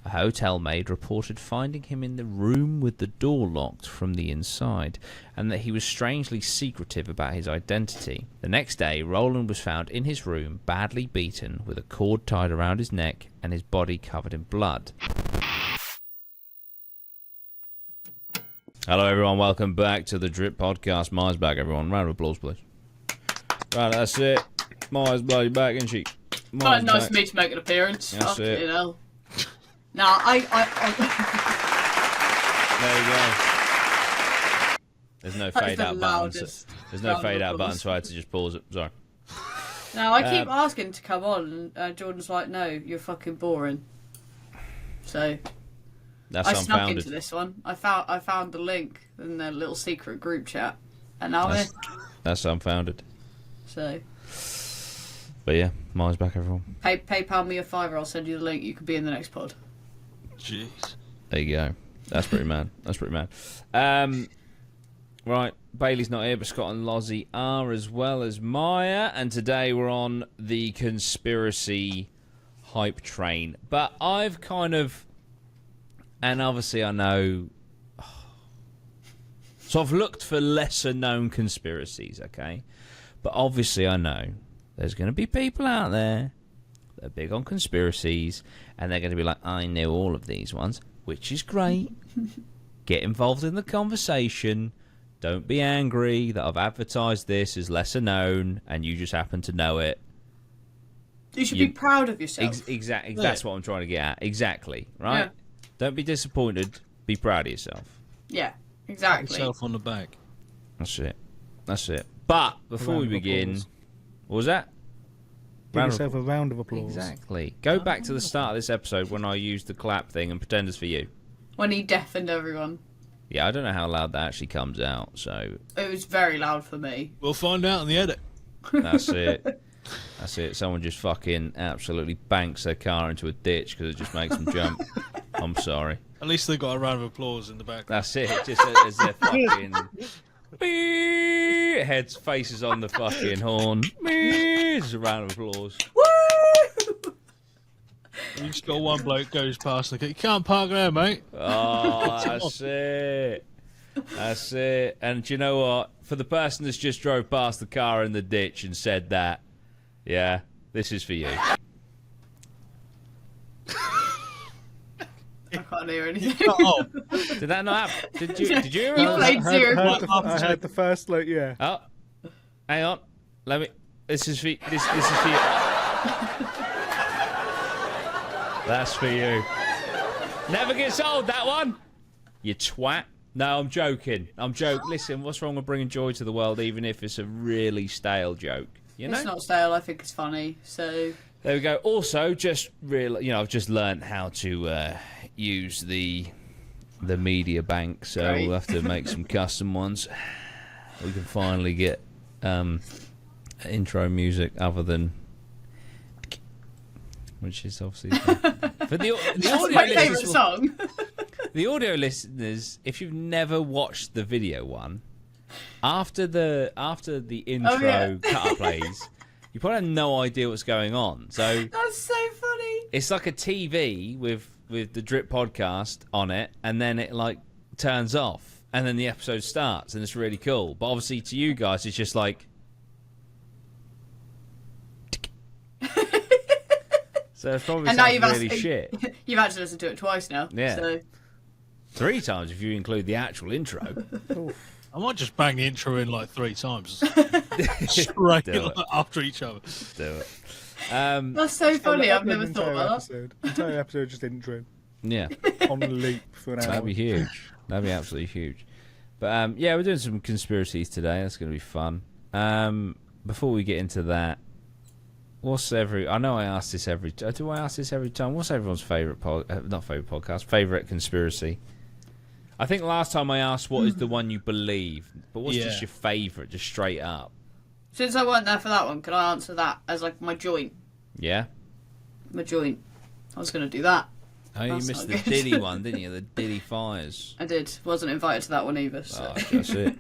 A hotel maid reported finding him in the room with the door locked from the inside, and that he was strangely secretive about his identity. The next day, Roland was found in his room, badly beaten, with a cord tied around his neck and his body covered in blood. Hello everyone, welcome back to the Drip Podcast. Maya's back, everyone. Round of applause, please. Right, that's it. Maya's bloody back, isn't she? Quite nice for me to make an appearance. That's it. You know. Nah, I... There you go. There's no fade out button. There's no fade out button, so I had to just pause it. Sorry. No, I keep asking to come on, and Jordan's like, no, you're fucking boring. So... That's I unfounded. snuck into this one. I found the link in their little secret group chat, and now I'm here. That's unfounded. So... But yeah, Maya's back, everyone. PayPal me a $5, I'll send you the link. You could be in the next pod. Jeez. There you go. That's pretty mad. That's pretty mad. Right, Bailey's not here, but Scott and Lozzie are, as well as Maya. And today we're on the conspiracy hype train. But I've kind of... And obviously I know... So I've looked for lesser-known conspiracies, okay? But obviously I know there's going to be people out there that are big on conspiracies, and they're going to be like, I know all of these ones, which is great. Get involved in the conversation. Don't be angry that I've advertised this as lesser known, and you just happen to know it. You should be proud of yourself. Exactly. That's what I'm trying to get at. Exactly. Right? Yeah. Don't be disappointed. Be proud of yourself. Yeah, exactly. Pat yourself on the back. That's it. That's it. But before we begin... What was that? Give yourself a round of applause. Exactly. Go back to the start of this episode when I used the clap thing and pretend it's for you. When he deafened everyone. Yeah, I don't know how loud that actually comes out, so... It was very loud for me. We'll find out in the edit. That's it. That's it. Someone just fucking absolutely banks their car into a ditch because it just makes them jump. I'm sorry. At least they got a round of applause in the background. That's it. Just as they're fucking... Heads, faces on the fucking horn. Just a round of applause. Woo! You just got one bloke goes past the... You can't park there, mate. Oh, that's it. That's it. And do you know what? For the person that's just drove past the car in the ditch and said that, yeah, this is for you. I can't hear anything. Oh. Did that not happen? Did you hear You it? played zero. I heard the first, like, yeah. Oh, hang on. Let me. This is for you. This is for you. That's for you. Never gets old, that one. You twat. No, I'm joking. I'm joking. Listen, what's wrong with bringing joy to the world, even if it's a really stale joke? You know? It's not stale. I think it's funny. So there we go. Also, just I've just learned how to use the media bank, so Great. we'll have to make some custom ones. We can finally get intro music other than, which is obviously for the audio my favourite listeners. song. The audio listeners, if you've never watched the video one, after the intro cut-up plays, you probably have no idea what's going on. So That's so funny. it's like a TV with the Drip Podcast on it, and then it like turns off, and then the episode starts, and it's really cool. But obviously to you guys, it's just like. So it's probably really shit. You've actually listened to it twice now. Yeah. So. 3 times if you include the actual intro. I might just bang the intro in like 3 times. Straight after each other. Do it. That's so funny. I've never thought about that. Entire episode just intro. Yeah. On loop for an hour. That'd be huge. That'd be absolutely huge. But yeah, we're doing some conspiracies today. That's going to be fun. Before we get into that, I know I ask this every... Do I ask this every time? What's everyone's favourite podcast? Favourite conspiracy? I think last time I asked what is the one you believe, but what's just your favourite, just straight up? Since I weren't there for that one, can I answer that as like my joint? Yeah? My joint. I was going to do that. Oh, you missed the Diddy one, didn't you? The Diddy Fires. I did. Wasn't invited to that one either. So. Oh, that's it.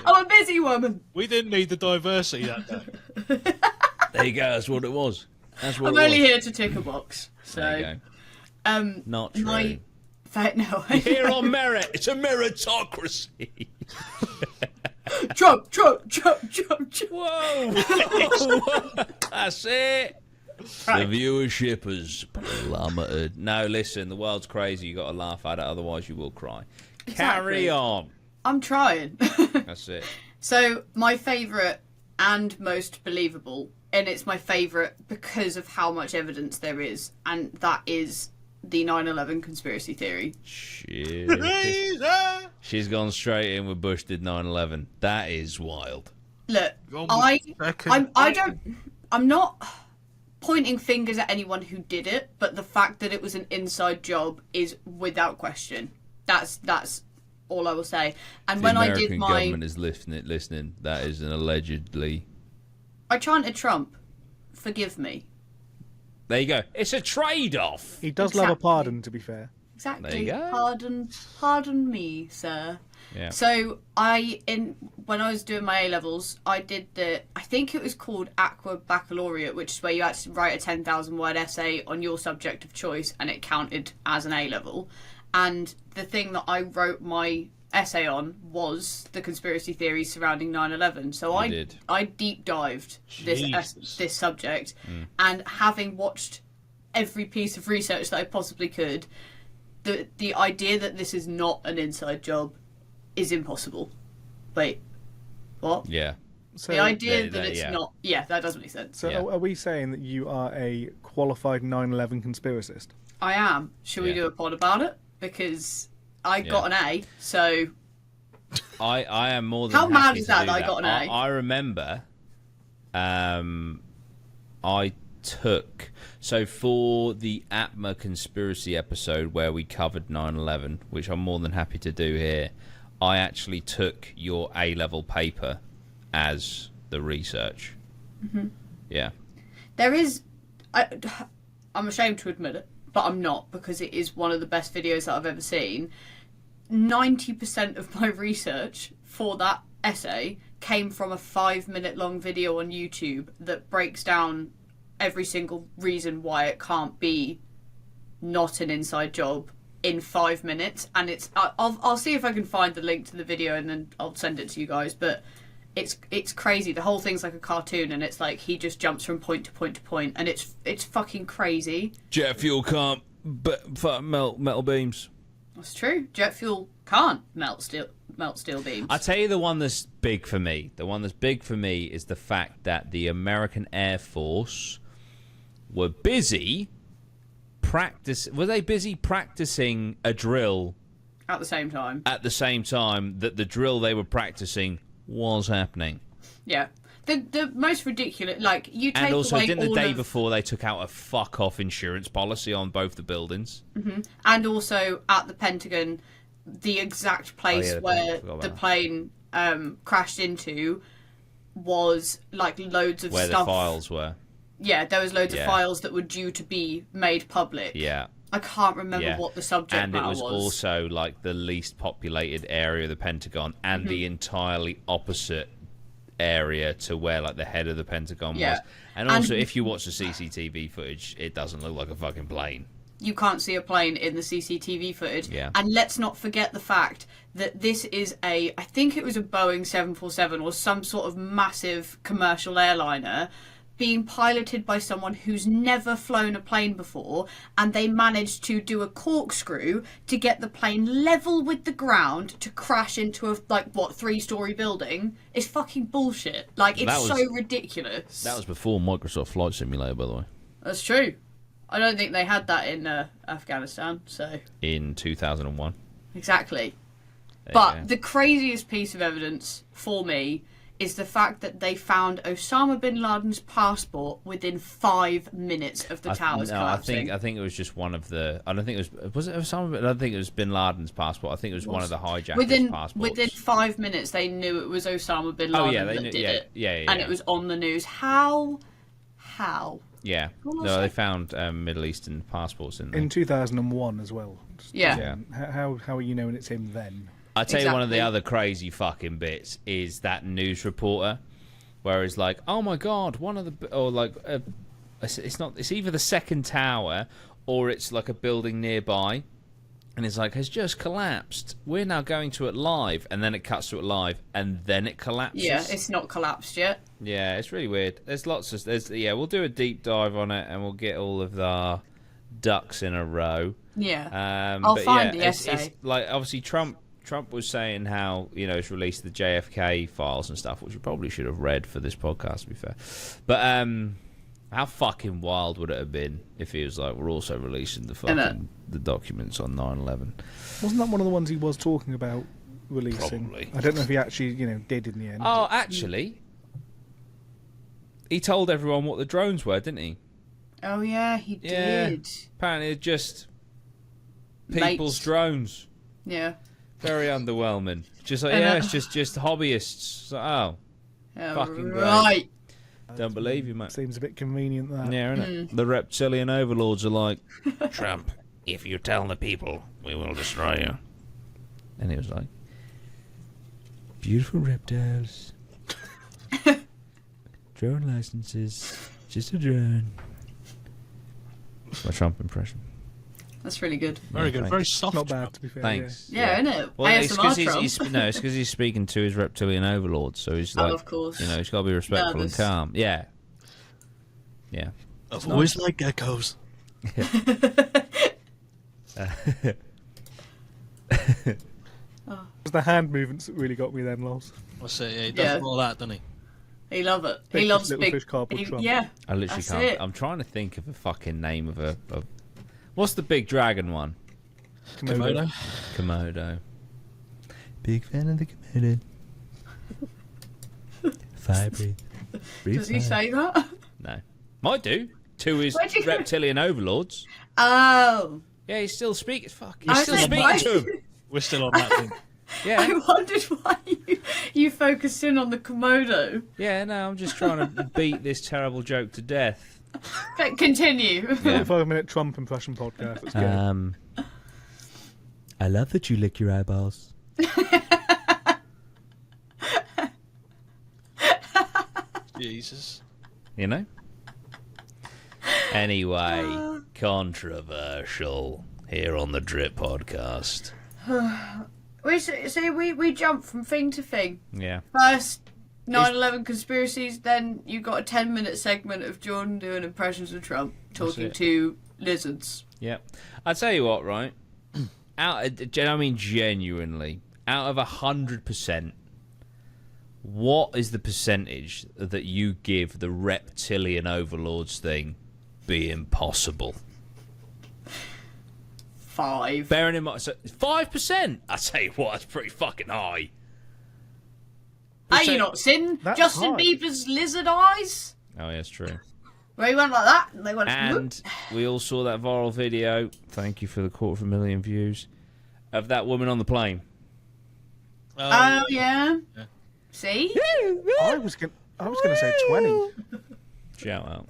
I'm a busy woman. We didn't need the diversity that day. There you go. That's what it was. That's what I'm it only was. here to tick a box. So. There you go. Not true. No. Here on merit. It's a meritocracy. Trump. Whoa. That's it. The viewership is plummeted. No, listen, the world's crazy. You got to laugh at it, otherwise you will cry. Exactly. Carry on. I'm trying. That's it. So, my favourite and most believable, and it's my favourite because of how much evidence there is, and that is the 9/11 conspiracy theory. Shit. She's gone straight in with Bush did 9/11. That is wild. Look, I'm not pointing fingers at anyone who did it, but the fact that it was an inside job is without question. That's all I will say. And when I did my... The American government is listening. That is an allegedly... I chanted Trump. Forgive me. There you go. It's a trade-off. He does love a pardon, to be fair. Exactly. There you go. Pardon me, sir. Yeah. So when I was doing my A-levels, I did I think it was called Aqua Baccalaureate, which is where you actually write a 10,000 word essay on your subject of choice, and it counted as an A-level. And the thing that I wrote my essay on was the conspiracy theories surrounding 9/11. So I deep dived this subject, and having watched every piece of research that I possibly could, the idea that this is not an inside job is impossible. Wait, what? Yeah. So the idea that it's not... Yeah, that doesn't make sense. So are we saying that you are a qualified 9/11 conspiracist? I am. Should we do a pod about it? Because I got an A, so... I am more than How happy mad is to that do I got an A? I remember I took... So for the Atma conspiracy episode where we covered 9/11, which I'm more than happy to do here, I actually took your A-level paper as the research. Mm-hmm. Yeah. There is... I'm ashamed to admit it, but I'm not, because it is one of the best videos that I've ever seen. 90% of my research for that essay came from a 5-minute long video on YouTube that breaks down every single reason why it can't be not an inside job in 5 minutes. And it's I'll see if I can find the link to the video and then I'll send it to you guys, but it's crazy. The whole thing's like a cartoon, and it's like he just jumps from point to point to point, and it's fucking crazy. Jet fuel can't melt metal beams. That's true. Jet fuel can't melt steel beams. I tell you, the one that's big for me. The one that's big for me is the fact that the American Air Force were busy practicing a drill at the same time. At the same time that the drill they were practicing was happening. Yeah. The most ridiculous, like, you take away and also, away didn't the day before they took out a fuck off insurance policy on both the buildings? Mm-hmm. And also at the Pentagon, the exact place where the plane crashed into was like loads of where stuff. The files were. Yeah, there was loads of files that were due to be made public. Yeah. I can't remember what the subject matter was. And it was also like the least populated area of the Pentagon, and the entirely opposite area to where like the head of the Pentagon was. And also, if you watch the CCTV footage, it doesn't look like a fucking plane. You can't see a plane in the CCTV footage. Yeah. And let's not forget the fact that this is I think it was a Boeing 747 or some sort of massive commercial airliner being piloted by someone who's never flown a plane before, and they managed to do a corkscrew to get the plane level with the ground to crash into a 3-story building. It's fucking bullshit. Like, it's so ridiculous. That was before Microsoft Flight Simulator, by the way. That's true. I don't think they had that in Afghanistan, so... In 2001. Exactly. But the craziest piece of evidence for me is the fact that they found Osama bin Laden's passport within 5 minutes of the towers collapsing. I think it was just one of the... I don't think it was it Osama? I don't think it was bin Laden's passport. I think it was one of the hijackers' passports. Within 5 minutes, they knew it was Osama bin Laden that did it. Yeah. And it was on the news. How? Yeah. No, they found Middle Eastern passports in 2001 as well. Yeah. How are you knowing it's him then? I tell you, one of the other crazy fucking bits is that news reporter, where it's like, oh my god, it's either the second tower or it's like a building nearby, and it's like, has just collapsed. We're now going to it live, and then it cuts to it live, and then it collapses. Yeah, it's not collapsed yet. Yeah, it's really weird. There's lots of... we'll do a deep dive on it, and we'll get all of our ducks in a row. Yeah. I'll find the essay. It's like, obviously, Trump was saying how, it's released the JFK files and stuff, which we probably should have read for this podcast, to be fair. But how fucking wild would it have been if he was like, we're also releasing the documents on 9/11? Wasn't that one of the ones he was talking about releasing? Probably. I don't know if he actually, did in the end. Oh, actually, he told everyone what the drones were, didn't he? Oh yeah, he did. Apparently, it's just people's drones. Yeah. Very underwhelming. Just like, it's just hobbyists. It's like, fucking right. great. Don't believe you, mate. Seems a bit convenient, that. Yeah, innit? The reptilian overlords are like, Trump, if you tell the people, we will destroy you. And he was like, beautiful reptiles. Drone licenses. Just a drone. That's my Trump impression. That's really good. Very good. Thanks. Very soft. Not bad, to be fair. Thanks. Yeah, innit? Well, it's because ASMR Trump. he's speaking to his reptilian overlords, so he's like, of course. he's got to be respectful and calm. Yeah. Yeah. I've always liked geckos. It was the hand movements that really got me then, Lols. That's it. Yeah, he does all that, doesn't he? He loves it. Big He loves little big fish cardboard Trump. Yeah. I literally That's can't. it. I'm trying to think of a fucking name of a. What's the big dragon one? Komodo. Komodo. Big fan of the Komodo. Fire breathe. Does he say that? No. Might do. To his Where'd you- reptilian overlords. Oh. Yeah, he's still speaking. Fuck. I He's still said, speaking why- to him. We're still on that thing. Yeah. I wondered why you focused in on the Komodo. Yeah, no, I'm just trying to beat this terrible joke to death. Okay, continue. 45-minute Trump impression podcast. Let's go. I love that you lick your eyeballs. Jesus. You know? Anyway, controversial here on the Drip Podcast. We jump from thing to thing. Yeah. First, 9/11 conspiracies. Then you got a 10-minute segment of Jordan doing impressions of Trump, talking it. to lizards. Yeah. I'll tell you what, right? Genuinely, out of 100%, what is the percentage that you give the reptilian overlords thing being possible? 5. Bearing in mind, so 5%. I tell you what, that's pretty fucking high. Are you not seen That's Justin high. Bieber's lizard eyes? Oh, yeah, that's true. Where he went like that, and they went. And we all saw that viral video. Thank you for the 250,000 views of that woman on the plane. Oh yeah. See? I was gonna say 20. Shout out.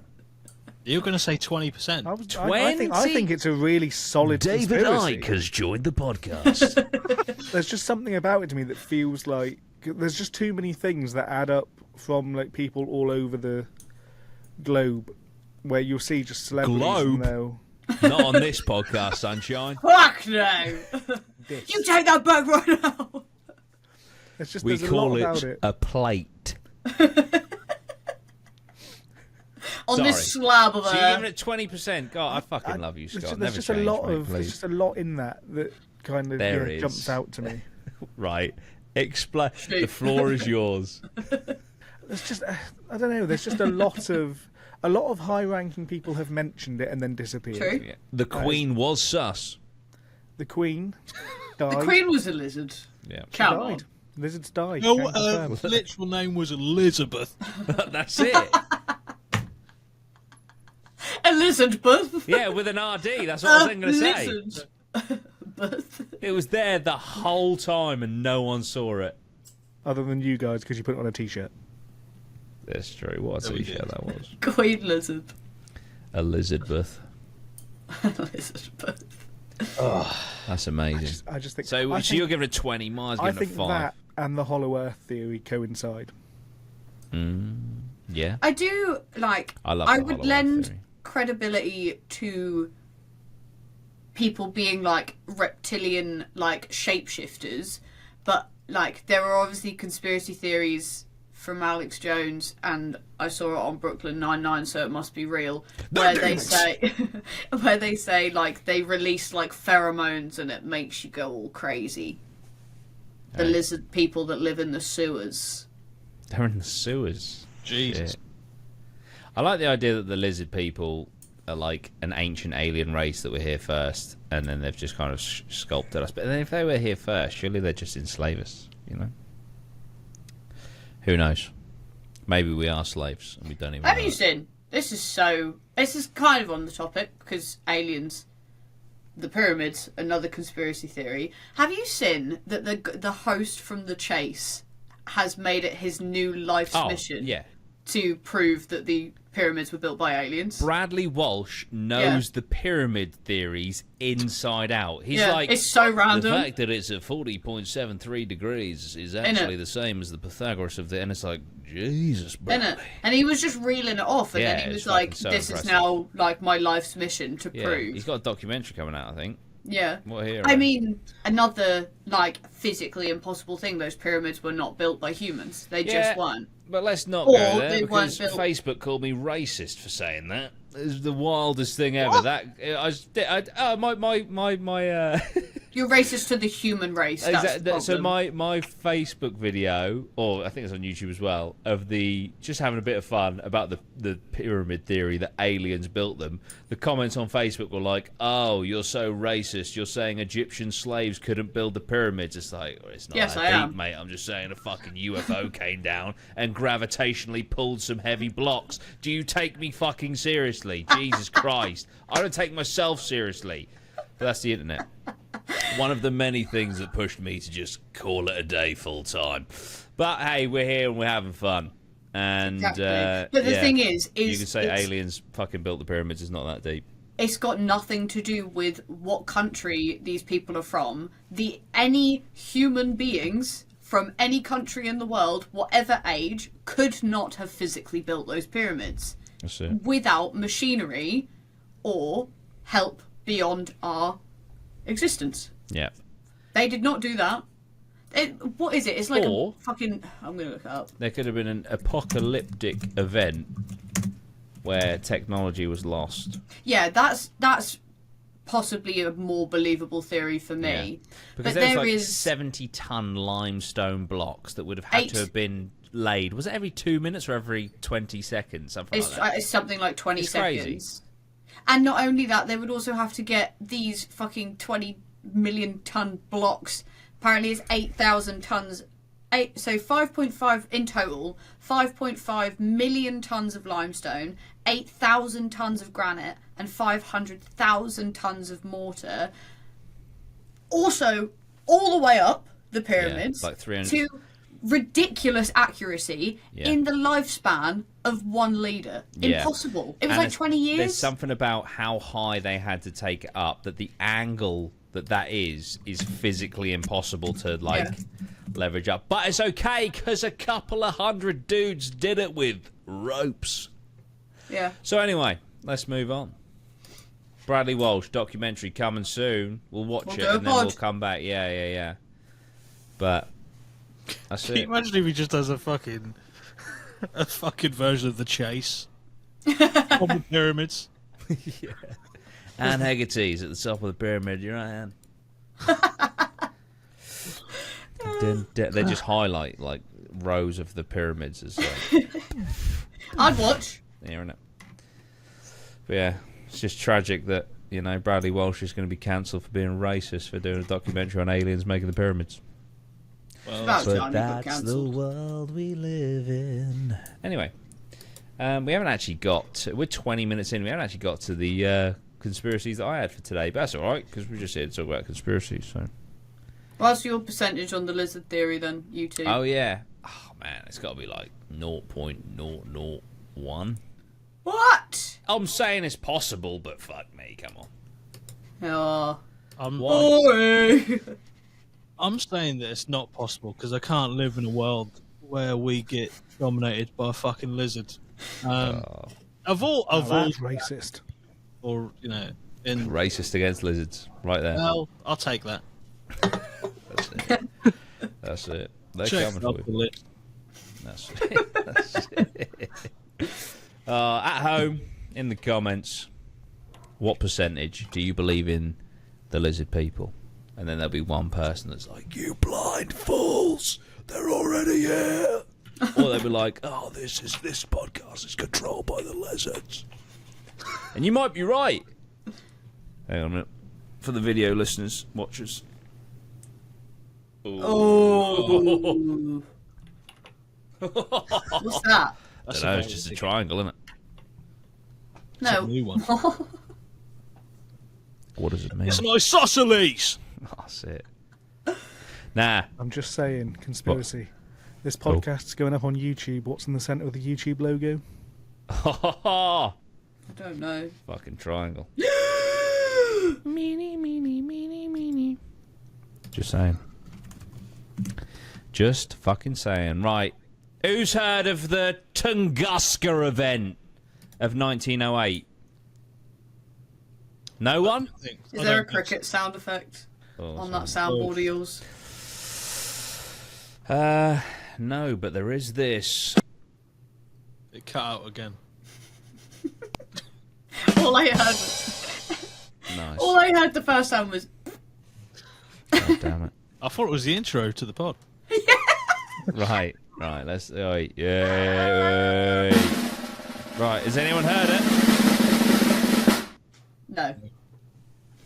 You're going to say 20%. I think it's a really solid David conspiracy. Icke has joined the podcast. There's just something about it to me that feels like there's just too many things that add up from like people all over the globe, where you'll see just celebrities. Globe? And they'll... Not on this podcast, sunshine. Fuck no! You take that back right now. It's just We there's call a lot about it it. a plate. On this slab of So you're giving earth. it 20%. God, I fucking love you, Scott. There's Never just a change, lot mate, of there's please. just a lot in that kind of There is. jumps out to me. Right. Explain. The floor is yours. There's just I don't know. There's just a lot of high-ranking people have mentioned it and then disappeared. True. Yeah. The Queen was sus. The Queen died. The Queen was a lizard. Yeah. Come died. on. Lizards died. No, Can confirm. literal name was Elizabeth. That's it. Elizabeth. Yeah, with an RD. That's what I was going to say. Lizard. It was there the whole time and no one saw it. Other than you guys, because you put it on a t-shirt. That's true. What a we t-shirt did. that was. Queen lizard. Elizabeth. Elizabeth. That's amazing. I just think. So, I so think, you're giving it 20. Mine's I giving it think 5. that and the Hollow Earth theory coincide. Yeah. I do like. I love I the would Hollow Earth lend theory. credibility to people being like reptilian like shapeshifters, but like there are obviously conspiracy theories from Alex Jones, and I saw it on Brooklyn Nine-Nine, so it must be real, where they say like they release like pheromones and it makes you go all crazy. The lizard people that live in the sewers. They're in the sewers. Jesus. Shit. I like the idea that the lizard people are like an ancient alien race that were here first, and then they've just kind of sculpted us. But then if they were here first, surely they'd just enslave us, you know? Who knows? Maybe we are slaves and we don't even know. Have you seen? This is kind of on the topic because aliens, the pyramids, another conspiracy theory. Have you seen that the host from The Chase has made it his new life's mission? Yeah. To prove that the pyramids were built by aliens. Bradley Walsh knows the pyramid theories inside out. He's like, it's so random. The fact that it's at 40.73 degrees is actually the same as the Pythagoras of the... And it's like, Jesus, Bradley. And he was just reeling it off, and then he was like, this is now like my life's mission to prove. He's got a documentary coming out, I think. Yeah. What hero? I mean, another like physically impossible thing, those pyramids were not built by humans. They just weren't. But let's not Or go there, they because weren't built. Facebook called me racist for saying that. It's the wildest thing ever. My You're racist to the human race. That's the so problem. my Facebook video, or I think it's on YouTube as well, of the just having a bit of fun about the pyramid theory that aliens built them. The comments on Facebook were like, "Oh, you're so racist. You're saying Egyptian slaves couldn't build the pyramids." It's like, well, it's not Yes, that I deep, am. mate. I'm just saying a fucking UFO came down and gravitationally pulled some heavy blocks. Do you take me fucking seriously? Jesus Christ. I don't take myself seriously. But that's the internet. One of the many things that pushed me to just call it a day full time. But hey, we're here and we're having fun. And Exactly. But the thing is you can say aliens fucking built the pyramids. It's not that deep. It's got nothing to do with what country these people are from. Any human beings from any country in the world, whatever age, could not have physically built those pyramids That's it. without machinery or help beyond our existence. Yeah. They did not do that. What is it? It's like Or- a fucking... I'm going to look it up. There could have been an apocalyptic event where technology was lost. Yeah, that's possibly a more believable theory for me. Yeah. Because But there's there like is 70-ton limestone blocks that would have had to have been laid. Was it every 2 minutes or every 20 seconds? Something like that. It's something like 20 It's seconds. crazy. And not only that, they would also have to get these fucking 20 million ton blocks. Apparently it's 8,000 tons. So 5.5 in total, 5.5 million tons of limestone, 8,000 tons of granite, and 500,000 tons of mortar. Also, all the way up the pyramids like 300 to ridiculous accuracy in the lifespan of one leader. Yeah. Impossible. It was And like 20 years. There's something about how high they had to take it up, that the angle that is physically impossible to leverage up. But it's okay because a couple of hundred dudes did it with ropes. Yeah. So anyway, let's move on. Bradley Walsh documentary coming soon. We'll watch it and then we'll come back. Yeah. But that's Can you it. imagine if he just does a fucking version of The Chase on the pyramids? Anne Hegarty's at the top of the pyramid. You're right, Anne. Then they just highlight like rows of the pyramids as I'd watch. isn't it? But yeah, it's just tragic that Bradley Walsh is going to be cancelled for being racist for doing a documentary on aliens making the pyramids. It's about But time he got that's the cancelled. world we live in. Anyway, we haven't actually got. We're 20 minutes in. We haven't actually got to the conspiracies that I had for today. But that's all right because we're just here to talk about conspiracies. So. What's your percentage on the lizard theory then, you two? Oh yeah. Oh man, it's got to be like 0.001. What? I'm saying it's possible, but fuck me, come on. Oh. Why? I'm saying that it's not possible because I can't live in a world where we get dominated by a fucking lizard. Of all, That's racist. or Racist against lizards, right there. Well, I'll take that. That's it. That's it. They're Check coming off for the you. list. That's it. That's it. At home, in the comments, what percentage do you believe in the lizard people? And then there'll be one person that's like, "You blind fools! They're already here." Or they'll be like, "Oh, this podcast is controlled by the lizards." And you might be right. Hang on a minute. For the video listeners, watchers. Oh. What's that? I don't know, it's just a triangle, isn't it? No. a new one. What does it mean? It's my isosceles! That's it. Nah. I'm just saying, conspiracy. This podcast's going up on YouTube. What's in the centre of the YouTube logo? I don't know. Fucking triangle. Meanie. Just saying. Just fucking saying. Right. Who's heard of the Tunguska event of 1908? No one? Is there a cricket sound effect on that soundboard of yours? No, but there is this. It cut out again. All I heard the first time was... God damn it. I thought it was the intro to the pod. Right. Let's. Right, yeah. Right. Has anyone heard it? No.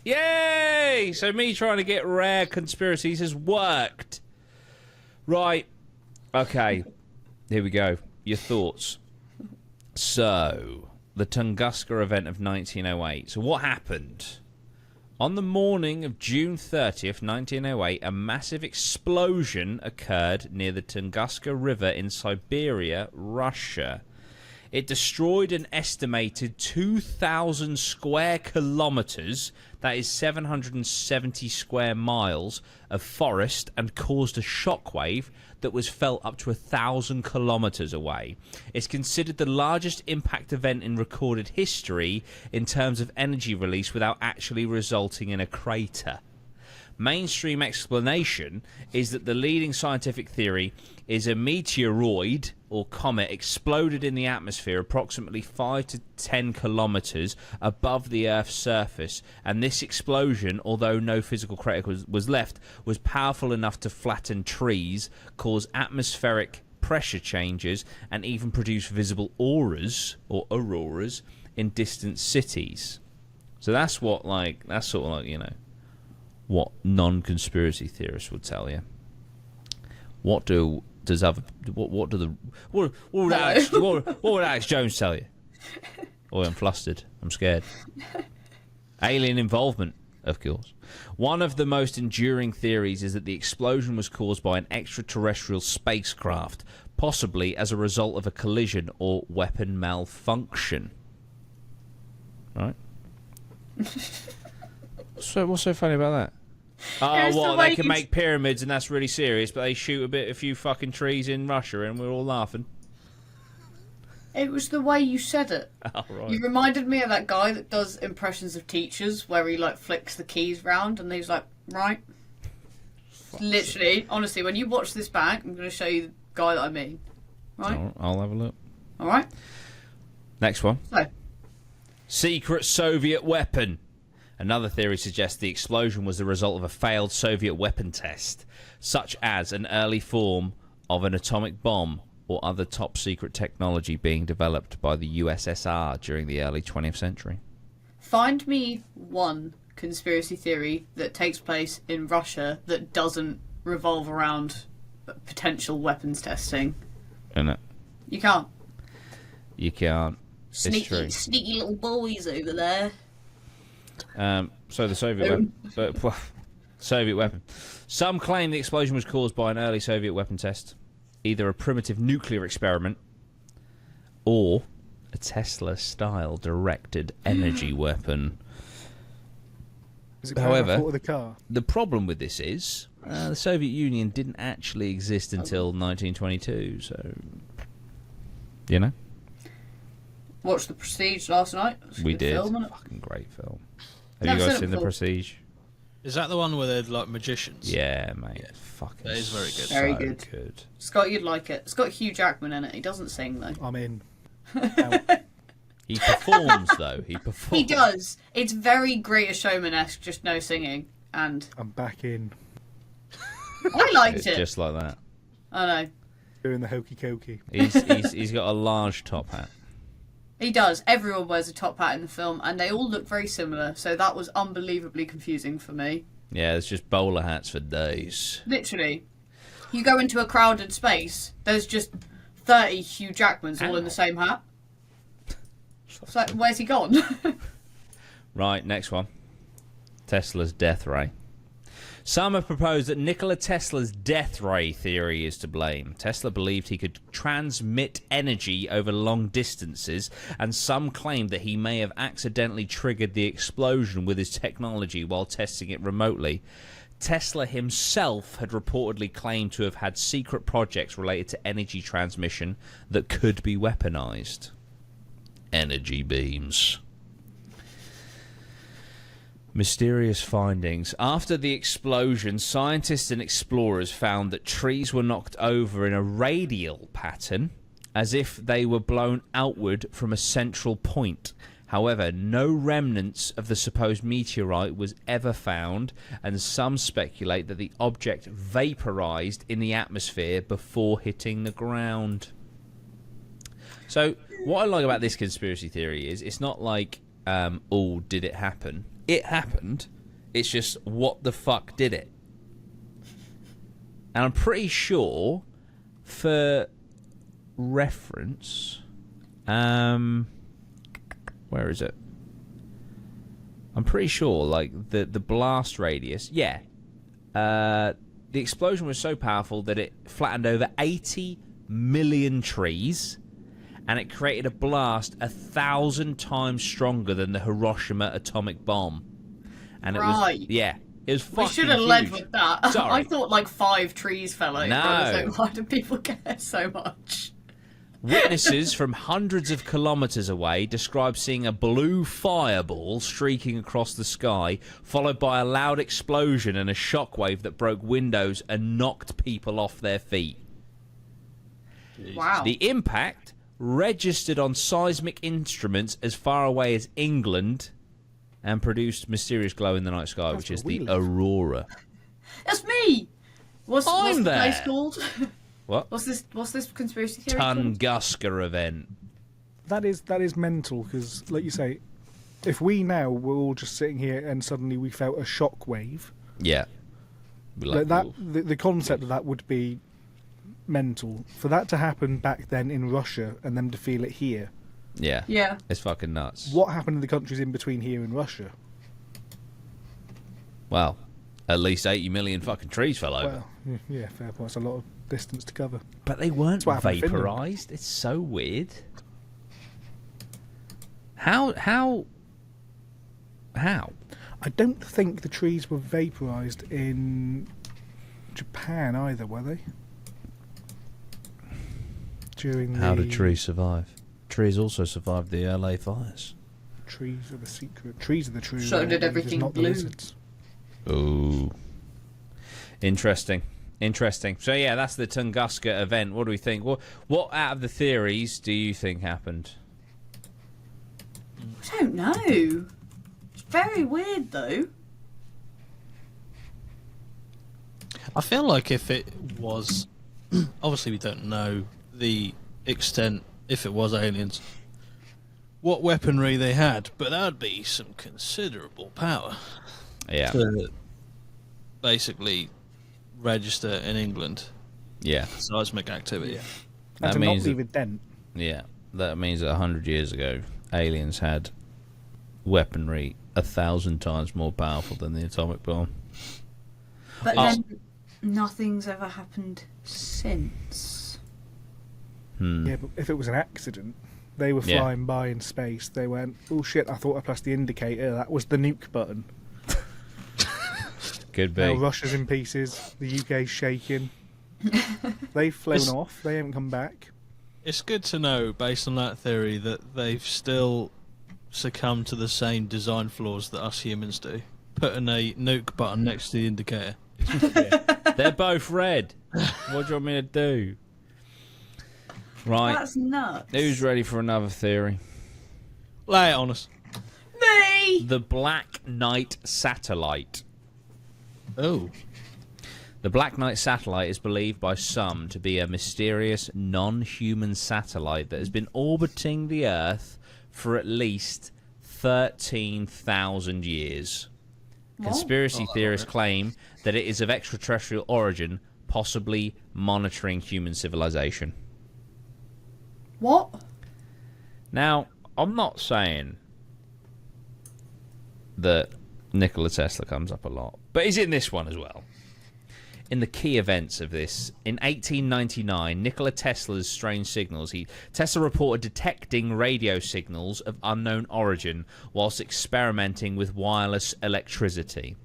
Yay! So me trying to get rare conspiracies has worked. Right. Okay. Here we go. Your thoughts. So, the Tunguska event of 1908. So what happened? On the morning of June 30th, 1908, a massive explosion occurred near the Tunguska River in Siberia, Russia. It destroyed an estimated 2,000 square kilometers, that is 770 square miles, of forest and caused a shockwave that was felt up to 1,000 kilometers away. It's considered the largest impact event in recorded history in terms of energy release without actually resulting in a crater. Mainstream explanation is that the leading scientific theory is a meteoroid or comet exploded in the atmosphere approximately 5 to 10 kilometers above the Earth's surface, and this explosion, although no physical crater was left, was powerful enough to flatten trees, cause atmospheric pressure changes, and even produce visible auroras or auroras in distant cities. So that's what, like, that's sort of like, you know, what non-conspiracy theorists would tell you. What would Alex Jones tell you? Oh, I'm flustered. I'm scared. Alien involvement, of course. One of the most enduring theories is that the explosion was caused by an extraterrestrial spacecraft, possibly as a result of a collision or weapon malfunction. Right? So what's so funny about that? Oh, well, they can make pyramids and that's really serious, but they shoot a few fucking trees in Russia and we're all laughing. It was the way you said it. Oh, right. You reminded me of that guy that does impressions of teachers where he like flicks the keys round and he's like, right. Literally, honestly, when you watch this back, I'm going to show you the guy that I mean. Right? I'll have a look. All right. Next one. So. Secret Soviet weapon. Another theory suggests the explosion was the result of a failed Soviet weapon test, such as an early form of an atomic bomb or other top-secret technology being developed by the USSR during the early 20th century. Find me one conspiracy theory that takes place in Russia that doesn't revolve around potential weapons testing. Isn't it? You can't. You can't. Sneaky little boys over there. So the Soviet Soviet weapon. Some claim the explosion was caused by an early Soviet weapon test, either a primitive nuclear experiment or a Tesla-style directed energy weapon. However, the problem with this is the Soviet Union didn't actually exist until 1922, so you know. Watched The Prestige last night. We did. Fucking great film. Have Never you guys seen it seen The before. Prestige? Is that the one where they're like magicians? Yeah, mate. Yeah. Fucking That is very good. Very so good. Scott, you'd like it. It's got Hugh Jackman in it. He doesn't sing though. I'm in. He performs though. He performs. He does. It's very Greatest Showman-esque, just no singing. And I'm back in. I liked It's it. just like that. I know. Doing the hokey cokey. He's got a large top hat. He does. Everyone wears a top hat in the film, and they all look very similar. So that was unbelievably confusing for me. Yeah, it's just bowler hats for days. Literally, you go into a crowded space. There's just 30 Hugh Jackmans all in the same hat. It's like, where's he gone? Right, next one. Tesla's death ray. Some have proposed that Nikola Tesla's death ray theory is to blame. Tesla believed he could transmit energy over long distances, and some claimed that he may have accidentally triggered the explosion with his technology while testing it remotely. Tesla himself had reportedly claimed to have had secret projects related to energy transmission that could be weaponized. Energy beams. Mysterious findings. After the explosion, scientists and explorers found that trees were knocked over in a radial pattern, as if they were blown outward from a central point. However, no remnants of the supposed meteorite was ever found, and some speculate that the object vaporized in the atmosphere before hitting the ground. So, what I like about this conspiracy theory is it's not like, oh, did it happen? It happened. It's just, what the fuck did it? And I'm pretty sure, for reference, where is it? I'm pretty sure, like, the blast radius, yeah. The explosion was so powerful that it flattened over 80 million trees, and it created a blast 1,000 times stronger than the Hiroshima atomic bomb. And it Right. was, yeah, it was fucking We should have huge. led with that. Sorry. I thought like 5 trees fell over. No. I was like, why do people care so much? Witnesses from hundreds of kilometres away describe seeing a blue fireball streaking across the sky, followed by a loud explosion and a shockwave that broke windows and knocked people off their feet. Wow. The impact registered on seismic instruments as far away as England and produced mysterious glow in the night sky, which where is we the live. aurora. That's me. What's I'm the there. place called? What? What's this conspiracy theory called? Tunguska event. That is mental because, like you say, if we now were all just sitting here and suddenly we felt a shock wave, Yeah. We like that, ooh. the concept of that would be mental. For that to happen back then in Russia and them to feel it here, Yeah. Yeah. It's fucking nuts. what happened in the countries in between here and Russia? Well, at least 80 million fucking trees fell over. Well, yeah, fair point. It's a lot of distance to cover. But they weren't That's what happened in Finland. vaporized. It's so weird. How? I don't think the trees were vaporized in Japan either, were they? During How the did trees survive? Trees also survived the LA fires. trees are the secret. Trees are the true. So did leaders, everything not the blue. lizards. Ooh. Interesting. So yeah, that's the Tunguska event. What do we think? What out of the theories do you think happened? I don't know. It's very weird though. I feel like if it was, obviously we don't know the extent, if it was aliens, what weaponry they had, but that would be some considerable power Yeah. to basically register in England Yeah. seismic activity. That And to means not leave a dent. Yeah. That means that 100 years ago, aliens had weaponry 1,000 times more powerful than the atomic bomb. But Oh. then nothing's ever happened since. Yeah, but if it was an accident, they were Yeah. flying by in space. They went, "Oh shit! I thought I pressed the indicator. That was the nuke button." Could Now be. Russia's in pieces. The UK's shaking. They've flown It's- off. They haven't come back. It's good to know, based on that theory, that they've still succumb to the same design flaws that us humans do. Putting a nuke button next to the indicator. They're both red. What do you want me to do? Right. That's nuts. Who's ready for another theory? Lay it on us. Me! The Black Knight satellite. Oh. The Black Knight satellite is believed by some to be a mysterious non-human satellite that has been orbiting the Earth for at least 13,000 years. Conspiracy theorists claim that it is of extraterrestrial origin, possibly monitoring human civilization. What? Now, I'm not saying that Nikola Tesla comes up a lot, but he's in this one as well. In the key events of this, in 1899, Nikola Tesla's strange signals, Tesla reported detecting radio signals of unknown origin whilst experimenting with wireless electricity.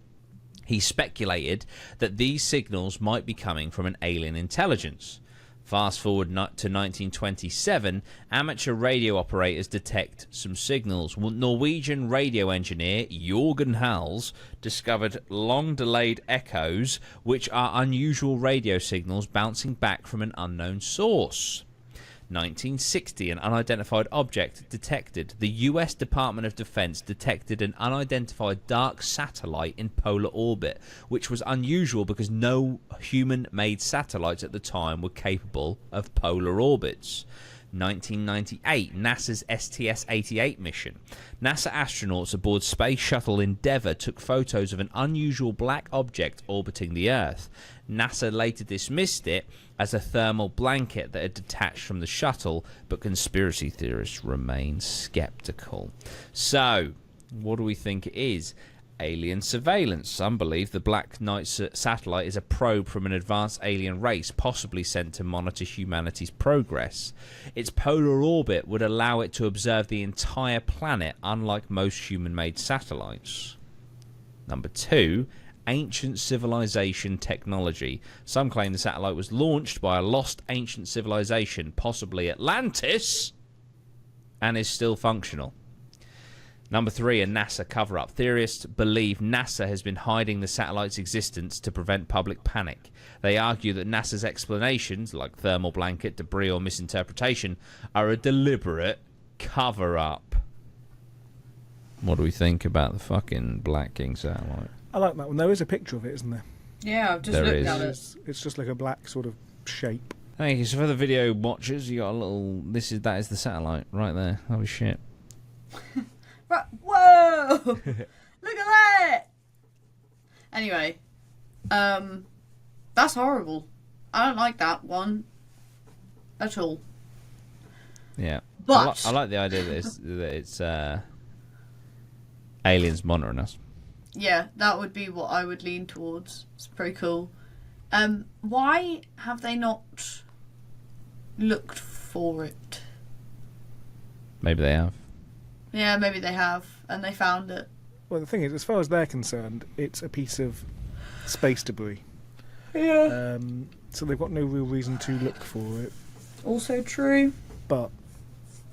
He speculated that these signals might be coming from an alien intelligence. Fast forward to 1927, amateur radio operators detect some signals. Norwegian radio engineer Jorgen Hals discovered long-delayed echoes, which are unusual radio signals bouncing back from an unknown source. 1960, an unidentified object detected. The US Department of Defense detected an unidentified dark satellite in polar orbit, which was unusual because no human-made satellites at the time were capable of polar orbits. 1998, NASA's STS-88 mission. NASA astronauts aboard Space Shuttle Endeavour took photos of an unusual black object orbiting the Earth. NASA later dismissed it as a thermal blanket that had detached from the shuttle, but conspiracy theorists remain skeptical. So, what do we think it is? Alien surveillance. Some believe the Black Knight satellite is a probe from an advanced alien race, possibly sent to monitor humanity's progress. Its polar orbit would allow it to observe the entire planet, unlike most human-made satellites. Number 2, ancient civilization technology. Some claim the satellite was launched by a lost ancient civilization, possibly Atlantis, and is still functional. Number 3, a NASA cover-up. Theorists believe NASA has been hiding the satellite's existence to prevent public panic. They argue that NASA's explanations, like thermal blanket, debris, or misinterpretation, are a deliberate cover-up. What do we think about the fucking Black King satellite? I like that one. There is a picture of it, isn't there? Yeah, I've just There looked is. at it. It's just like a black sort of shape. Thank you. So for the video watchers, you got a little... That is the satellite right there. Holy shit. Right. Whoa! Look at that! Anyway, that's horrible. I don't like that one at all. Yeah. But I like the idea that it's aliens monitoring us. yeah, that would be what I would lean towards. It's pretty cool. Why have they not looked for it? Maybe they have. Yeah, maybe they have, and they found it. Well, the thing is, as far as they're concerned, it's a piece of space debris. Yeah. So they've got no real reason to look for it. Also true. But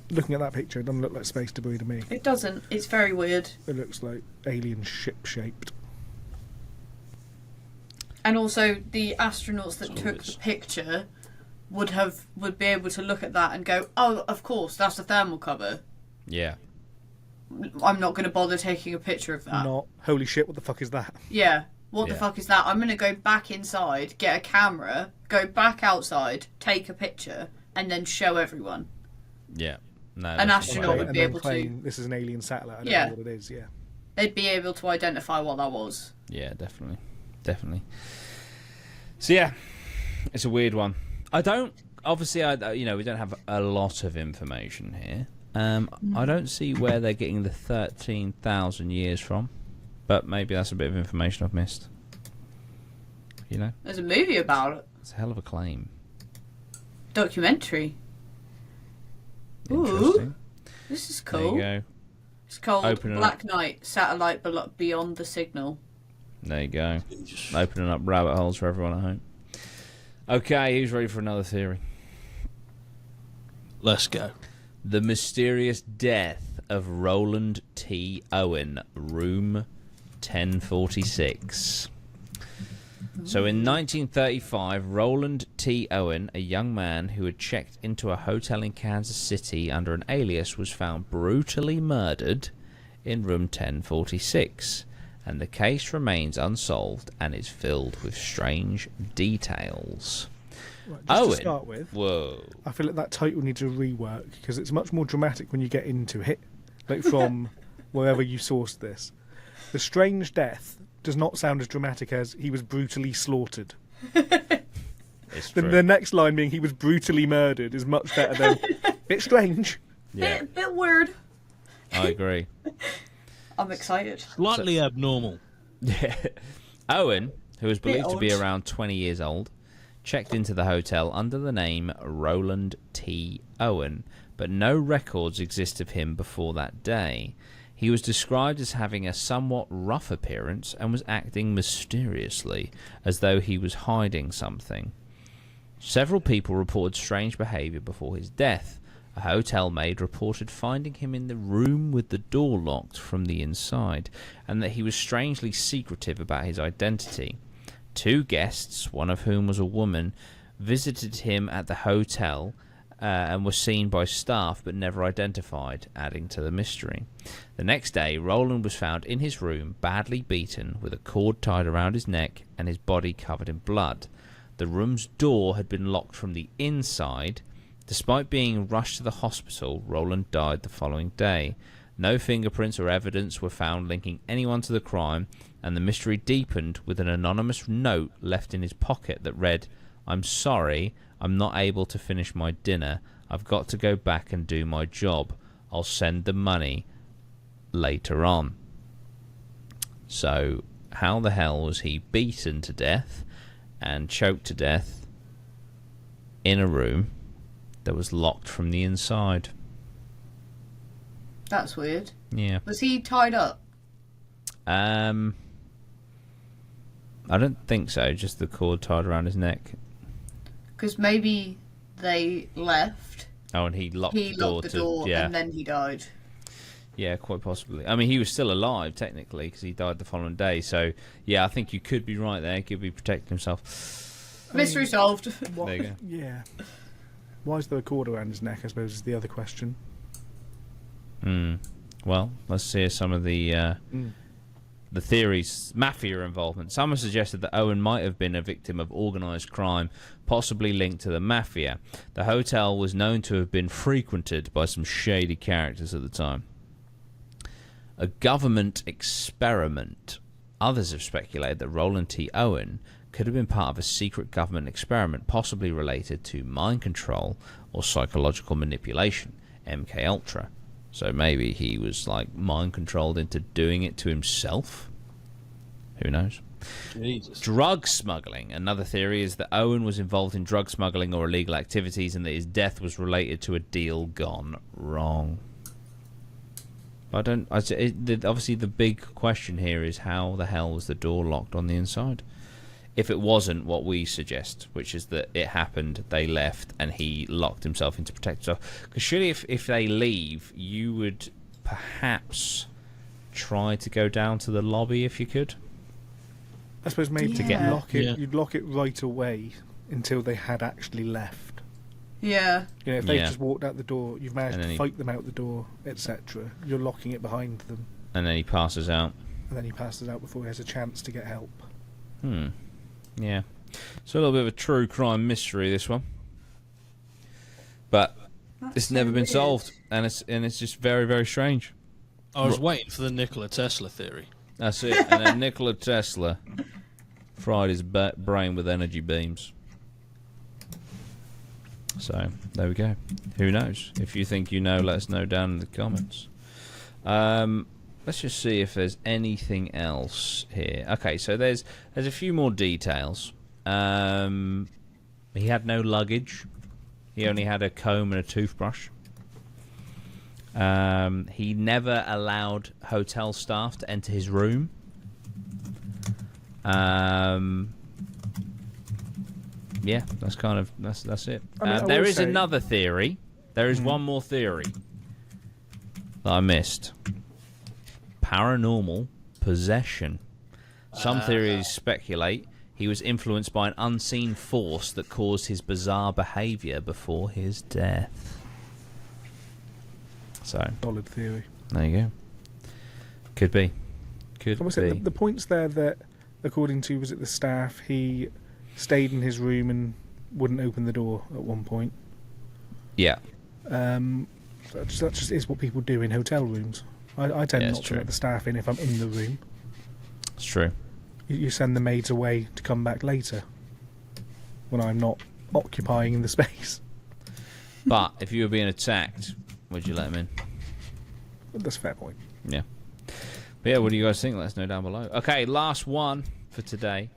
looking at that picture, it doesn't look like space debris to me. It doesn't. It's very weird. It looks like alien ship-shaped. And also, the astronauts that So took it's- the picture would be able to look at that and go, "Oh, of course, that's a thermal cover. Yeah. I'm not going to bother taking a picture of that." Not, holy shit, what the fuck is that? Yeah. What the Yeah. fuck is that? I'm going to go back inside, get a camera, go back outside, take a picture, and then show everyone. Yeah. No. An that's astronaut right. would and be then able to- claim this is an alien satellite. I don't Yeah. know what it is, yeah. They'd be able to identify what that was. Yeah, definitely. Definitely. So yeah, it's a weird one. I don't... Obviously, we don't have a lot of information here. I don't see where they're getting the 13,000 years from, but maybe that's a bit of information I've missed. You know, There's a movie about it. it's a hell of a claim. Documentary. Ooh. Interesting. This is There cool. you go. It's called Open it Black Knight, Satellite Beyond the Signal. There you go. Opening up rabbit holes for everyone at home. Okay, who's ready for another theory? Let's go. The mysterious death of Roland T. Owen, room 1046. So in 1935, Roland T. Owen, a young man who had checked into a hotel in Kansas City under an alias, was found brutally murdered in room 1046. And the case remains unsolved and is filled with strange details. Right, just Owen, to start with, whoa. I feel like that title needs a rework because it's much more dramatic when you get into it, like from wherever you sourced this. The strange death does not sound as dramatic as he was brutally slaughtered. It's true. The next line being he was brutally murdered is much better than bit strange. Yeah, Bit weird. I agree. I'm excited. Slightly abnormal. Yeah. Owen, who was believed to be odd. around 20 years old, checked into the hotel under the name Roland T. Owen, but no records exist of him before that day. He was described as having a somewhat rough appearance and was acting mysteriously, as though he was hiding something. Several people reported strange behaviour before his death. A hotel maid reported finding him in the room with the door locked from the inside, and that he was strangely secretive about his identity. 2 guests, one of whom was a woman, visited him at the hotel and were seen by staff but never identified, adding to the mystery. The next day, Roland was found in his room, badly beaten, with a cord tied around his neck and his body covered in blood. The room's door had been locked from the inside. Despite being rushed to the hospital, Roland died the following day. No fingerprints or evidence were found linking anyone to the crime, and the mystery deepened with an anonymous note left in his pocket that read, "I'm sorry, I'm not able to finish my dinner. I've got to go back and do my job. I'll send the money later on." So, how the hell was he beaten to death and choked to death in a room that was locked from the inside? That's weird. Yeah. Was he tied up? I don't think so. Just the cord tied around his neck. Because maybe they left. Oh, and he locked He the door. locked the door, yeah, and then he died. yeah, quite possibly. I mean, he was still alive technically because he died the following day. So, yeah, I think you could be right there. He could be protecting himself. Mystery solved. What, There you go. Yeah. Why is there a cord around his neck, I suppose, is the other question. Well, let's hear some of the theories. Mafia involvement. Some have suggested that Owen might have been a victim of organised crime, possibly linked to the mafia. The hotel was known to have been frequented by some shady characters at the time. A government experiment. Others have speculated that Roland T. Owen could have been part of a secret government experiment, possibly related to mind control or psychological manipulation, MK Ultra. So maybe he was like mind controlled into doing it to himself. Who knows? Jesus. Drug smuggling. Another theory is that Owen was involved in drug smuggling or illegal activities and that his death was related to a deal gone wrong. Obviously the big question here is how the hell was the door locked on the inside? If it wasn't what we suggest, which is that it happened, they left, and he locked himself in to protect himself. Because surely if they leave, you would perhaps try to go down to the lobby if you could. I suppose maybe To get- you'd lock it right away until they had actually left. Yeah. You know, if they Yeah. just walked out the door, you've managed And then to he- fight them out the door, etc. You're locking it behind them, And then he passes out. and then he passes out before he has a chance to get help. Yeah. So a little bit of a true crime mystery, this one. But That's it's so never been weird. solved, and it's just very, very strange. I was waiting for the Nikola Tesla theory. That's it. And then Nikola Tesla fried his brain with energy beams. So there we go. Who knows? If you think you know, let us know down in the comments. Let's just see if there's anything else here. Okay, so there's a few more details. He had no luggage. He only had a comb and a toothbrush. He never allowed hotel staff to enter his room. Yeah, that's it. I mean, I There will is say- another theory There is one more theory that I missed. Paranormal possession. Some theories speculate he was influenced by an unseen force that caused his bizarre behaviour before his death. So, Solid theory. there you go. Could be. Could Almost be. the points there that, according to, was it the staff, he stayed in his room and wouldn't open the door at one point. Yeah. That just is what people do in hotel rooms. I tend Yeah, not it's to true. let the staff in if I'm in the room. It's true. You send the maids away to come back later when I'm not occupying the space. But if you were being attacked, would you let him in? That's a fair point. Yeah. But yeah, what do you guys think? Let us know down below. Okay, last one for today.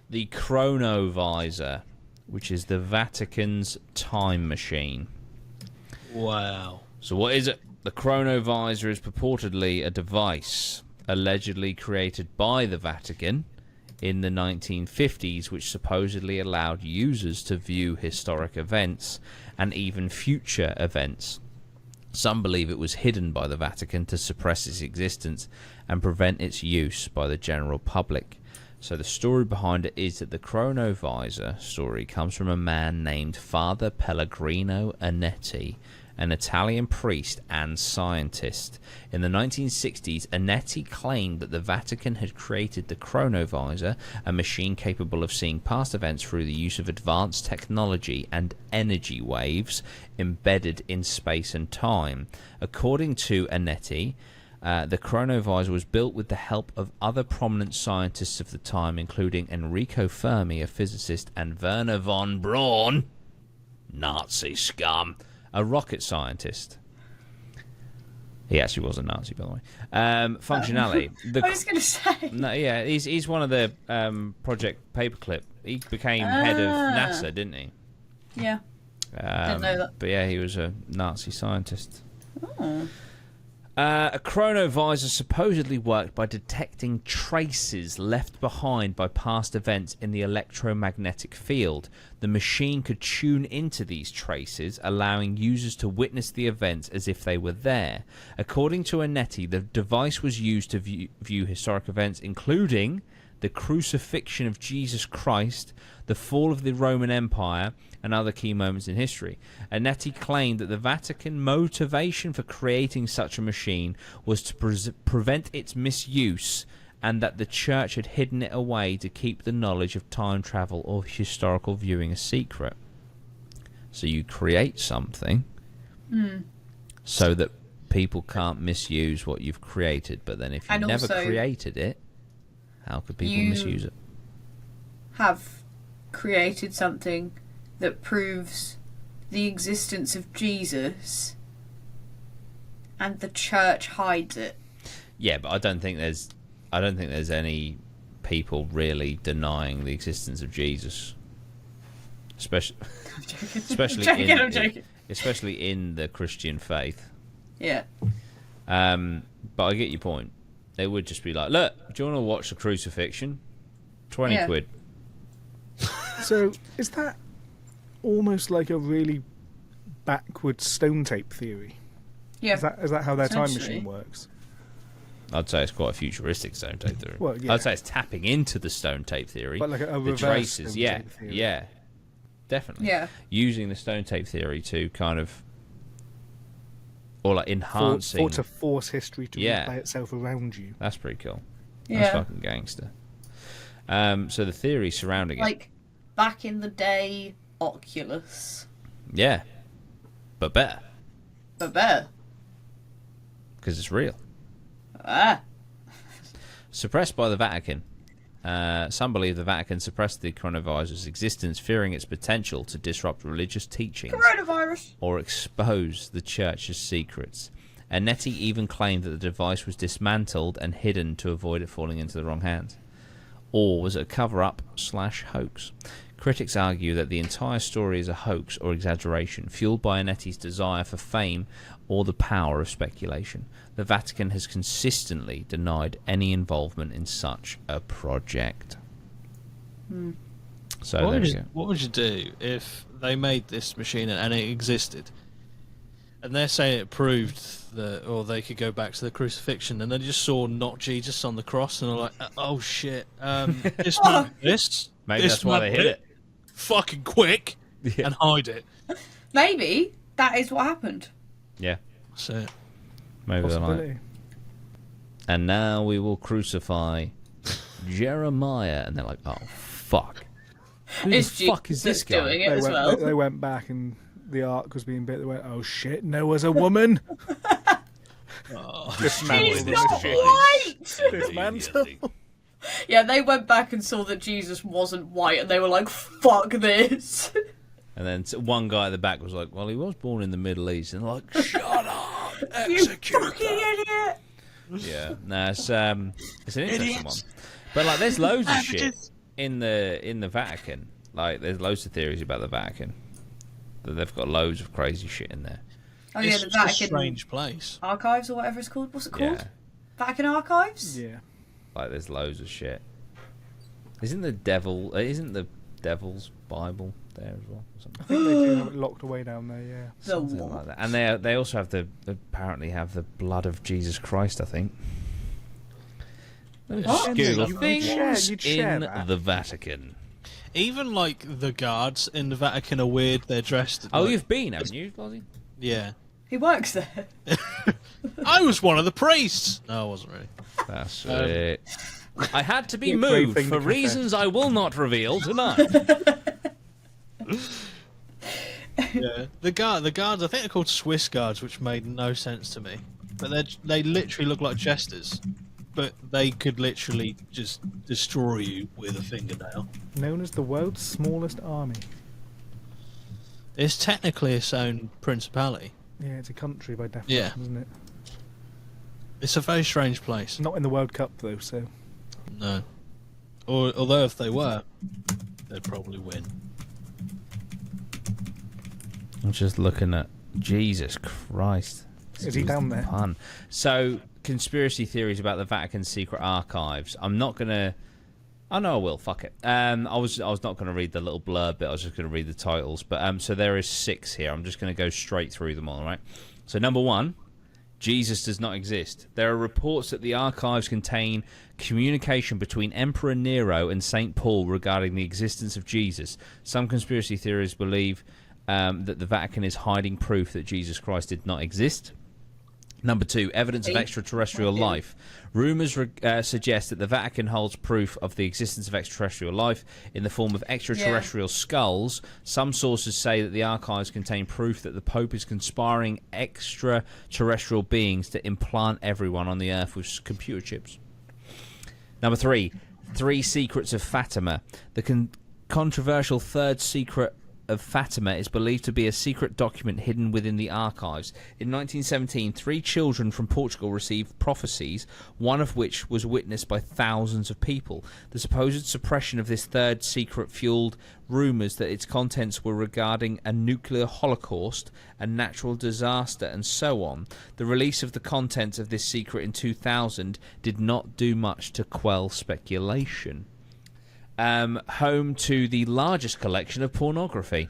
The Chronovisor, which is the Vatican's time machine. Wow. So what is it? The Chronovisor is purportedly a device allegedly created by the Vatican in the 1950s, which supposedly allowed users to view historic events and even future events. Some believe it was hidden by the Vatican to suppress its existence and prevent its use by the general public. So the story behind it is that the Chronovisor story comes from a man named Father Pellegrino Anetti, an Italian priest and scientist. In the 1960s, Anetti claimed that the Vatican had created the Chronovisor, a machine capable of seeing past events through the use of advanced technology and energy waves embedded in space and time. According to Anetti, the Chronovisor was built with the help of other prominent scientists of the time, including Enrico Fermi, a physicist, and Werner von Braun, Nazi scum, a rocket scientist. He actually was a Nazi, by the way. Functionality. I was going to say. No, yeah, he's one of the Project Paperclip. He became head of NASA, didn't he? Yeah. Didn't know that. But yeah, he was a Nazi scientist. Oh. A chronovisor supposedly worked by detecting traces left behind by past events in the electromagnetic field. The machine could tune into these traces, allowing users to witness the events as if they were there. According to Anetti, the device was used to view historic events, including the crucifixion of Jesus Christ, the fall of the Roman Empire, and other key moments in history. Anetti claimed that the Vatican motivation for creating such a machine was to prevent its misuse, and that the church had hidden it away to keep the knowledge of time travel or historical viewing a secret. So you create something so that people can't misuse what you've created, but then if you And never also, created it, how could people you misuse it? have created something that proves the existence of Jesus, and the church hides it. Yeah, but I don't think there's any people really denying the existence of Jesus, especially I'm joking. especially in the Christian faith. Yeah. But I get your point. They would just be like, "Look, do you want to watch the crucifixion? 20 Yeah. quid." So is that almost like a really backward stone tape theory? Yeah. Is that how their time Essentially. machine works? I'd say it's quite a futuristic stone tape theory. Well, yeah. I'd say it's tapping into the stone tape theory. But like a the reverse traces, stone yeah, tape theory. yeah, definitely. Yeah. Using the stone tape theory to kind of, or like enhancing. For to force history to Yeah. replay itself around you. That's pretty cool. Yeah. That's fucking gangster. So the theory surrounding it, Like, back in the day, Oculus. yeah, but better But better. because it's real. Ah. Suppressed by the Vatican. Some believe the Vatican suppressed the chronovisor's existence, fearing its potential to disrupt religious teachings Coronavirus. or expose the church's secrets. Anetti even claimed that the device was dismantled and hidden to avoid it falling into the wrong hands. Or was it a cover-up / hoax? Critics argue that the entire story is a hoax or exaggeration, fueled by Anetti's desire for fame or the power of speculation. The Vatican has consistently denied any involvement in such a project. So there we go. What would you do if they made this machine and it existed, And they're saying it proved that, or they could go back to the crucifixion, and they just saw not Jesus on the cross, and they're like, "Oh shit, this man, this, Maybe this that's why man they hit it. fucking quick and hide it." Maybe that is what happened. Yeah, That's it. maybe they're like. Possibility. And now we will crucify Jeremiah, and they're like, "Oh fuck, who the It's fuck is this guy?" doing it as well. They went back and the ark was being bit. They went, "Oh shit, Noah's a woman." Dismantle He's the not ship. white. Dismantle. Yeah, they went back and saw that Jesus wasn't white, and they were like, "Fuck this." And then one guy at the back was like, "Well, he was born in the Middle East," and they're like, "Shut up, You execute fucking that." idiot. Yeah, no, it's an interesting one. But like, there's loads of shit in the Vatican. Like, there's loads of theories about the Vatican. They've got loads of crazy shit in there. Oh yeah, It's the just a Vatican strange place. Archives or whatever it's called. What's it called? Yeah, Vatican Archives. Yeah. like there's loads of shit. Isn't the Devil's Bible there as well? Or something? I think they do have it locked away down there. Yeah. The Something what? like that. And they also have apparently have the blood of Jesus Christ, I think. Let me just What? Google You'd things share in that. the Vatican. Even like the guards in the Vatican are weird. They're dressed. Oh, like, you've been, haven't you, Lozzie? yeah. He works there. I was one of the priests. No, I wasn't really. That's it. I had to be Yeah, brave moved thing to for confess. reasons I will not reveal tonight. Yeah, the guards. I think they're called Swiss guards, which made no sense to me. But they literally look like jesters, but they could literally just destroy you with a fingernail. Known as the world's smallest army. It's technically its own principality. Yeah, it's a country by definition, Yeah. isn't it? It's a very strange place. Not in the World Cup though, so No, although if they were, they'd probably win. I'm just looking at Jesus Christ. Is he down there? Pun. So, conspiracy theories about the Vatican's secret archives. I'm not gonna. Oh no, I will. Fuck it. I was not gonna read the little blurb bit. I was just gonna read the titles. But so there is 6 here. I'm just gonna go straight through them all. Right. So number 1. Jesus does not exist. There are reports that the archives contain communication between Emperor Nero and St. Paul regarding the existence of Jesus. Some conspiracy theorists believe that the Vatican is hiding proof that Jesus Christ did not exist. Number 2, evidence of extraterrestrial life. Rumours suggest that the Vatican holds proof of the existence of extraterrestrial life in the form of extraterrestrial skulls. Some sources say that the archives contain proof that the Pope is conspiring extraterrestrial beings to implant everyone on the Earth with computer chips. Number 3, 3 secrets of Fatima. The controversial third secret of Fatima is believed to be a secret document hidden within the archives. In 1917, 3 children from Portugal received prophecies, one of which was witnessed by thousands of people. The supposed suppression of this third secret fueled rumours that its contents were regarding a nuclear holocaust, a natural disaster, and so on. The release of the contents of this secret in 2000 did not do much to quell speculation. Home to the largest collection of pornography.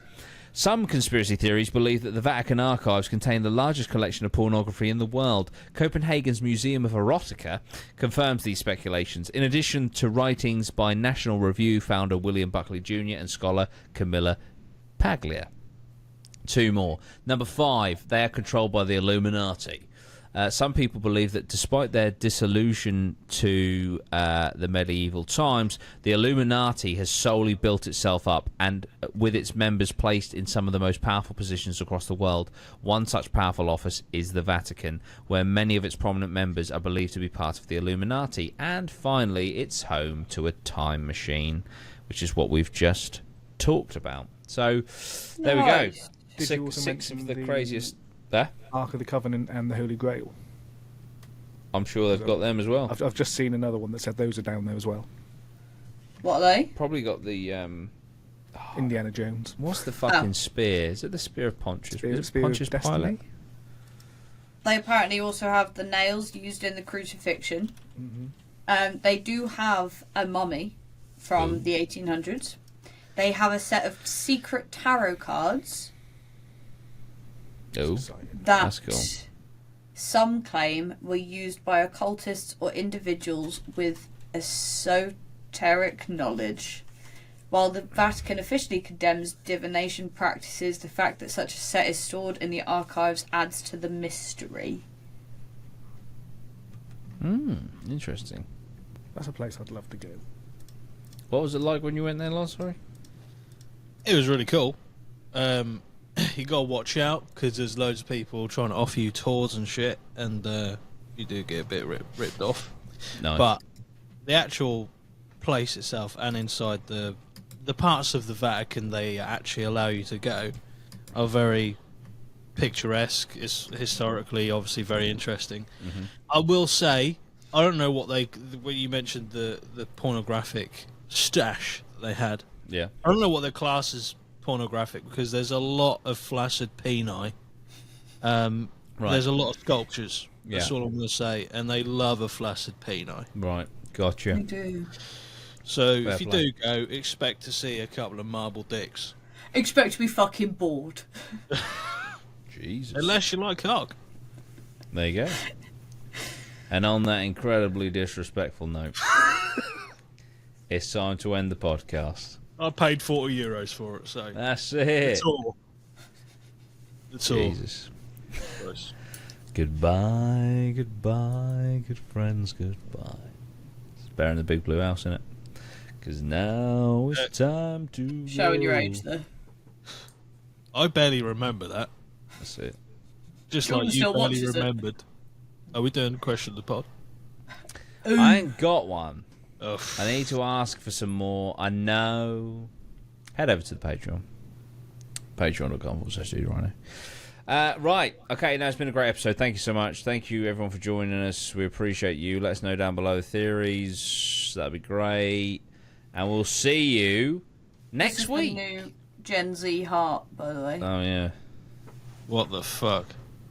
Some conspiracy theories believe that the Vatican archives contain the largest collection of pornography in the world. Copenhagen's Museum of Erotica confirms these speculations, in addition to writings by National Review founder William Buckley Jr. and scholar Camilla Paglia. 2 more. Number 5, they are controlled by the Illuminati. Some people believe that despite their disillusion to the medieval times, the Illuminati has solely built itself up, and with its members placed in some of the most powerful positions across the world. One such powerful office is the Vatican, where many of its prominent members are believed to be part of the Illuminati. And finally, it's home to a time machine, which is what we've just talked about. So, there we go. Did you also Six of mention the the- craziest... There? Ark of the Covenant and the Holy Grail. I'm sure they've got them as well. I've just seen another one that said those are down there as well. What are they? Probably got the... Indiana Jones. What's the fucking spear? Is it the spear of Pontius? Spear- Is it Spear of Pontius Destiny? Pilate? They apparently also have the nails used in the crucifixion. They do have a mummy from the 1800s. They have a set of secret tarot cards. Oh, Society. that that's cool. some claim were used by occultists or individuals with esoteric knowledge. While the Vatican officially condemns divination practices, the fact that such a set is stored in the archives adds to the mystery. Interesting. That's a place I'd love to go. What was it like when you went there last? Sorry. It was really cool. You gotta watch out because there's loads of people trying to offer you tours and shit, and you do get a bit ripped off. No. But the actual place itself and inside the parts of the Vatican they actually allow you to go are very picturesque. It's historically obviously very interesting. Mm-hmm. I will say, I don't know when you mentioned the pornographic stash that they had. Yeah. I don't know what their class is pornographic because there's a lot of flaccid peni. Right. There's a lot of sculptures. That's Yeah. all I'm going to say, and they love a flaccid peni. Right. Gotcha. We do. So Fair if you play. do go, expect to see a couple of marble dicks, Expect to be fucking bored. Jesus. unless you like cock. There you go. And on that incredibly disrespectful note, it's time to end the podcast. I paid €40 for it, so That's it. it's all. It's all. Jesus. Goodbye, goodbye, good friends, goodbye. It's better in the big blue house, isn't it? Because now it's time to Showing your go. age there. I barely remember that. That's it. Just Jordan like you still barely watches it. remembered. Are we doing question of the pod? I ain't got one. Oh, I need to ask for some more. I know. Head over to the Patreon. Patreon.com/studio right. Okay, now it's been a great episode. Thank you so much. Thank you, everyone, for joining us. We appreciate you. Let us know down below the theories. That'd be great. And we'll see you This next is the week. new Gen Z heart, by the way. Oh, yeah. what the fuck?